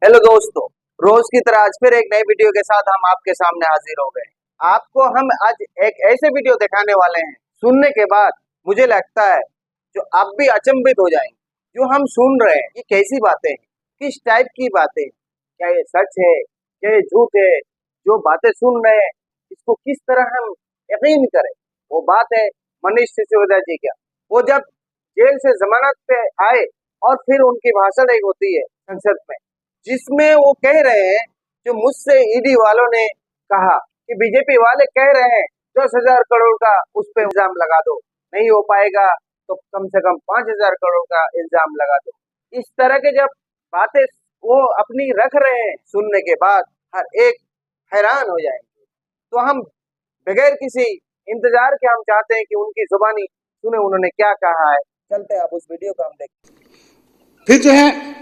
Hello दोस्तों, रोज की तरह आज फिर एक नई वीडियो के साथ हम आपके सामने हाजिर हो गए। आपको हम आज एक ऐसे वीडियो दिखाने वाले हैं, सुनने के बाद मुझे लगता है जो आप भी अचंभित हो जाएंगे। जो हम सुन रहे हैं ये कैसी बातें हैं, किस टाइप की बातें हैं, क्या ये सच है, क्या ये झूठ है। जो बातें सुन रहे हैं इसको किस तरह हम यकीन करें। वो बात है मनीष सिसोदिया जी का। वो जब जेल से जमानत पे आए और फिर उनकी भाषण एक होती है संसद में, जिसमें वो कह रहे हैं जो मुझसे ईडी वालों ने कहा कि बीजेपी वाले कह रहे हैं 10,000 करोड़ का उस पे इल्जाम लगा दो, नहीं हो पाएगा तो कम से कम 5,000 करोड़ का इल्जाम लगा दो। इस तरह के जब बातें वो अपनी रख रहे हैं, सुनने के बाद हर एक हैरान हो जाएंगे। तो हम बगैर किसी इंतजार के हम चाहते हैं कि उनकी जुबानी सुने, उन्होंने क्या कहा है। चलते हैं, आप उस वीडियो को हम देखते। फिर जो है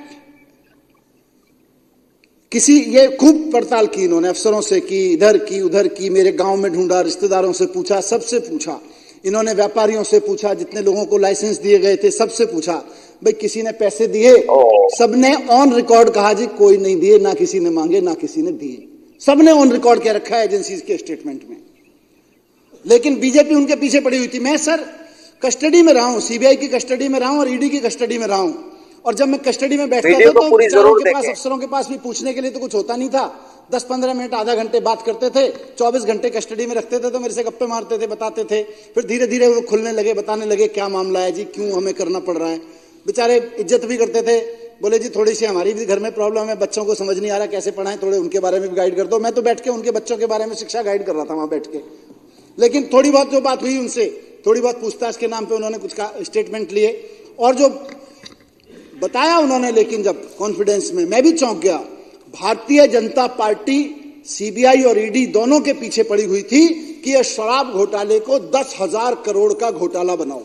किसी ये खूब पड़ताल की इन्होंने अफसरों से की, इधर की उधर की, मेरे गांव में ढूंढा, रिश्तेदारों से पूछा, सबसे पूछा। इन्होंने व्यापारियों से पूछा, जितने लोगों को लाइसेंस दिए गए थे सबसे पूछा, भाई किसी ने पैसे दिए? सबने ऑन रिकॉर्ड कहा जी कोई नहीं दिए, ना किसी ने मांगे ना किसी ने दिए। सबने ऑन रिकॉर्ड कह रखा है एजेंसीज के स्टेटमेंट में। लेकिन बीजेपी उनके पीछे पड़ी हुई थी। मैं सर कस्टडी में रहा हूं, सीबीआई की कस्टडी में रहा हूं और ईडी की कस्टडी में रहा हूं। और जब मैं कस्टडी में बैठता था तो बेचारों के पास, अफसरों के पास भी पूछने के लिए तो कुछ होता नहीं था। 10-15 मिनट आधा घंटे बात करते थे, 24 घंटे कस्टडी में रखते थे तो मेरे से गप्पे मारते थे, बताते थे। फिर धीरे धीरे वो खुलने लगे, बताने लगे क्या मामला है जी, क्यों हमें करना पड़ रहा है। बेचारे इज्जत भी करते थे, बोले जी थोड़ी सी हमारी भी घर में प्रॉब्लम है, बच्चों को समझ नहीं आ रहा कैसे पढ़ाएं, थोड़े उनके बारे में भी गाइड कर दो। मैं तो बैठ के उनके बच्चों के बारे में शिक्षा गाइड कर रहा था वहां बैठ के। लेकिन थोड़ी बहुत जो बात हुई उनसे, थोड़ी बहुत पूछताछ के नाम पे उन्होंने कुछ स्टेटमेंट लिए और जो बताया उन्होंने, लेकिन जब कॉन्फिडेंस में, मैं भी चौंक गया। भारतीय जनता पार्टी सीबीआई और ईडी दोनों के पीछे पड़ी हुई थी कि यह शराब घोटाले को 10,000 करोड़ का घोटाला बनाओ।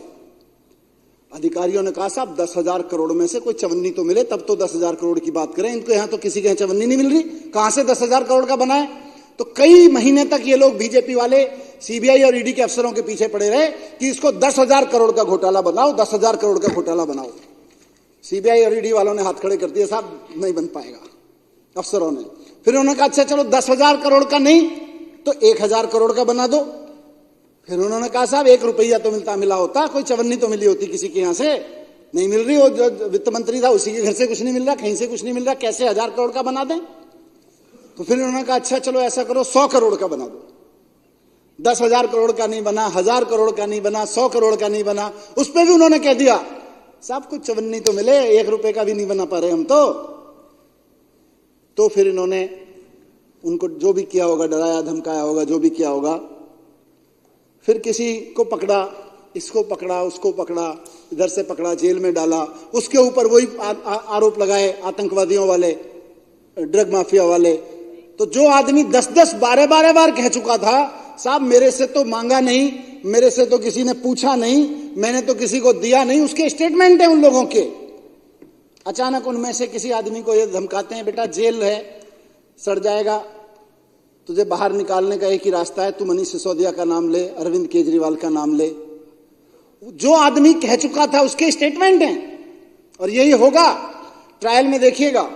अधिकारियों ने कहा साहब 10,000 करोड़ में से कोई चवन्नी तो मिले तब तो 10,000 करोड़ की बात करें। इनको यहां तो किसी के यहां चवन्नी नहीं मिल रही, कहां से 10,000 करोड़ का बनाए। तो कई महीने तक ये लोग बीजेपी वाले सीबीआई और ईडी के अफसरों के पीछे पड़े रहे कि इसको 10,000 करोड़ का घोटाला बनाओ, 10,000 करोड़ का घोटाला बनाओ। सीबीआई और ईडी वालों ने हाथ खड़े कर दिए, साहब नहीं बन पाएगा, अफसरों ने। फिर उन्होंने कहा अच्छा चलो 10,000 करोड़ का नहीं तो 1,000 करोड़ का बना दो। फिर उन्होंने कहा साहब 1 रुपया तो मिला होता, कोई चवन्नी तो मिली होती किसी के यहां से, नहीं मिल रही। वो जो वित्त मंत्री था उसी के घर से कुछ नहीं मिल रहा, कहीं से कुछ नहीं मिल रहा, कैसे 1,000 करोड़ का बना दें। तो फिर उन्होंने कहा अच्छा चलो ऐसा करो 100 करोड़ का बना दो। 10,000 करोड़ का नहीं बना, 1,000 करोड़ का नहीं बना, 100 करोड़ का नहीं बना। उस पर भी उन्होंने कह दिया साहब कुछ चवन्नी तो मिले, 1 रुपए का भी नहीं बना पा रहे हम तो फिर इन्होंने उनको जो भी किया होगा, डराया धमकाया होगा, जो भी किया होगा। फिर किसी को पकड़ा, इसको पकड़ा, उसको पकड़ा, इधर से पकड़ा, जेल में डाला। उसके ऊपर वही आरोप लगाए आतंकवादियों वाले, ड्रग माफिया वाले। तो जो आदमी 10-10, 12-12 बार कह चुका था साहब मेरे से तो मांगा नहीं, मेरे से तो किसी ने पूछा नहीं, मैंने तो किसी को दिया नहीं, उसके स्टेटमेंट है उन लोगों के। अचानक उनमें से किसी आदमी को ये धमकाते हैं बेटा जेल है, सड़ जाएगा, तुझे बाहर निकालने का एक ही रास्ता है, तू मनीष सिसोदिया का नाम ले, अरविंद केजरीवाल का नाम ले। जो आदमी कह चुका था उसके स्टेटमेंट हैं और यही होगा ट्रायल में, देखिएगा।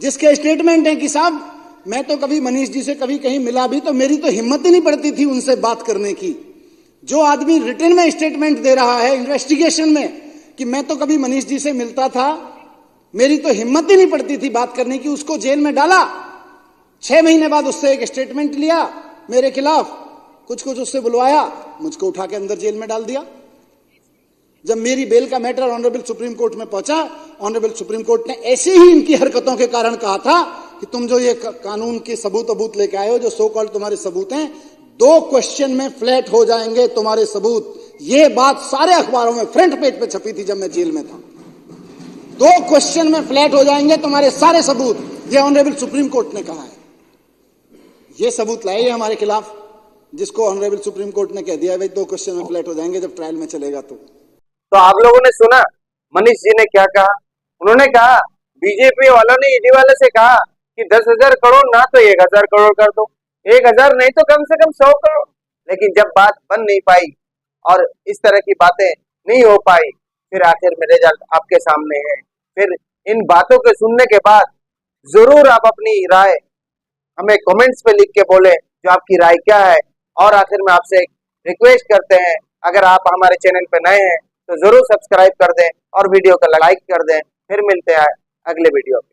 जिसके स्टेटमेंट हैं कि साहब मैं तो कभी मनीष जी से कभी कहीं मिला भी तो मेरी तो हिम्मत ही नहीं पड़ती थी उनसे बात करने की। जो आदमी रिटर्न में स्टेटमेंट दे रहा है इन्वेस्टिगेशन में कि मैं तो कभी मनीष जी से मिलता था, मेरी तो हिम्मत ही नहीं पड़ती थी बात करने की, उसको जेल में डाला। 6 महीने बाद उससे एक स्टेटमेंट लिया मेरे खिलाफ, कुछ उससे बुलवाया, मुझको उठा के अंदर जेल में डाल दिया। जब मेरी बेल का मैटर ऑनरेबल सुप्रीम कोर्ट में पहुंचा, ऑनरेबल सुप्रीम कोर्ट ने ऐसे ही इनकी हरकतों के कारण कहा था कि तुम जो ये कानून के सबूत लेके आए हो, जो सो कॉल्ड तुम्हारे सबूत हैं, 2 क्वेश्चन में फ्लैट हो जाएंगे तुम्हारे सबूत। ये बात सारे अखबारों में फ्रंट पेज पे छपी थी जब मैं जेल में था। 2 क्वेश्चन में फ्लैट हो जाएंगे तुम्हारे सारे सबूत, ये ऑनरेबल सुप्रीम कोर्ट ने कहा है। ये सबूत लाए हमारे खिलाफ, जिसको ऑनरेबल सुप्रीम कोर्ट ने कह दिया भाई 2 क्वेश्चन में फ्लैट हो जाएंगे जब ट्रायल में चलेगा। तो आप लोगों ने सुना मनीष जी ने क्या कहा। उन्होंने कहा बीजेपी वालों ने ईडी वाले से कहा कि 10,000 करोड़ ना तो 1,000 करोड़ कर दो, 1,000 नहीं तो कम से कम 100 करोड़। लेकिन जब बात बन नहीं पाई और इस तरह की बातें नहीं हो पाई, फिर आखिर में रिजल्ट आपके सामने है। फिर इन बातों के सुनने के बाद जरूर आप अपनी राय हमें कमेंट्स पे लिख के बोले जो आपकी राय क्या है। और आखिर में आपसे एक रिक्वेस्ट करते हैं, अगर आप हमारे चैनल पे नए हैं तो जरूर सब्सक्राइब कर दें और वीडियो को लाइक कर दें। फिर मिलते हैं अगले वीडियो में।